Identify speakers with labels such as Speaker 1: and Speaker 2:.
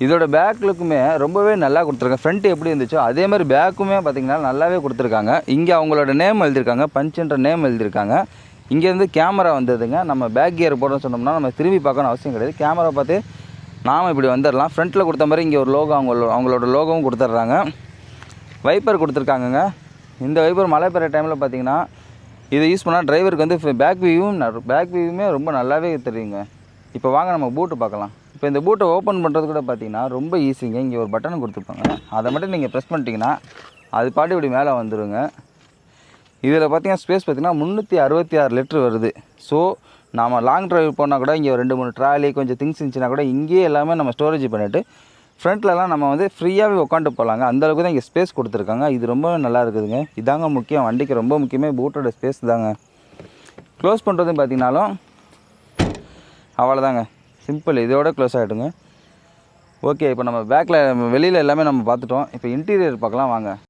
Speaker 1: இதோட பேக் லுக்குமே ரொம்பவே நல்லா கொடுத்துருக்காங்க. ஃப்ரண்ட் எப்படி இருந்துச்சோ அதே மாதிரி பேக்குமே பார்த்திங்கன்னா நல்லாவே கொடுத்துருக்காங்க. இங்கே அவங்களோட நேம் எழுதியிருக்காங்க, பஞ்சுன்ற நேம் எழுதியிருக்காங்க. இங்கேருந்து கேமரா வந்ததுங்க. நம்ம பேக் கியர் போடணும்னு சொன்னோம்னா நம்ம திரும்பி பார்க்கணும் அவசியம் கிடையாது. கேமரா பார்த்து நாம் இப்படி வந்துடலாம். ஃப்ரண்ட்டில் கொடுத்த மாதிரி இங்கே ஒரு லோகோ அவங்களோட லோகோவும் கொடுத்துட்றாங்க. வைப்பர் கொடுத்துருக்காங்கங்க. இந்த வைப்பர் மழை பெய்கிற டைமில் பார்த்திங்கன்னா இதை யூஸ் பண்ணால் டிரைவருக்கு வந்து பேக் வியூவுமே ரொம்ப நல்லாவே தெரியுங்க. இப்போ வாங்க நம்ம பூட்டு பார்க்கலாம். இப்போ இந்த பூட்டை ஓப்பன் பண்ணுறது கூட பார்த்திங்கன்னா ரொம்ப ஈஸிங்க. இங்கே ஒரு பட்டன் கொடுத்துருப்பாங்க. அதை மட்டும் நீங்கள் ப்ரெஸ் பண்ணிட்டீங்கன்னா அது பாட்டு இப்படி மேலே வந்துடுங்க. இதில் பார்த்திங்கன்னா ஸ்பேஸ் பார்த்திங்கன்னா 366 லிட்டர் வருது. ஸோ நாம் லாங் ட்ரைவ் போனால் கூட இங்கே 2-3 ட்ராலி கொஞ்சம் திங்ஸ் இருந்துச்சுன்னா கூட இங்கேயே எல்லாமே நம்ம ஸ்டோரேஜ் பண்ணிவிட்டு ஃப்ரண்ட்லலாம் நம்ம வந்து ஃப்ரீயாகவே உட்காந்துட்டு போகலாங்க. அந்தளவுக்கு தான் இங்கே ஸ்பேஸ் கொடுத்துருக்காங்க. இது ரொம்ப நல்லா இருக்குதுங்க. இதாங்க முக்கியம், வண்டிக்கு ரொம்ப முக்கியமே பூட்டோட ஸ்பேஸ் தாங்க. க்ளோஸ் பண்ணுறதுன்னு பார்த்திங்கனாலும் அவ்வளோதாங்க, சிம்பிள். இதோட க்ளோஸ் ஆகிடுங்க. ஓகே, இப்போ நம்ம பேக்கில் வெளியில் எல்லாமே நம்ம பார்த்துட்டோம். இப்போ இன்டீரியர் பார்க்கலாம் வாங்க.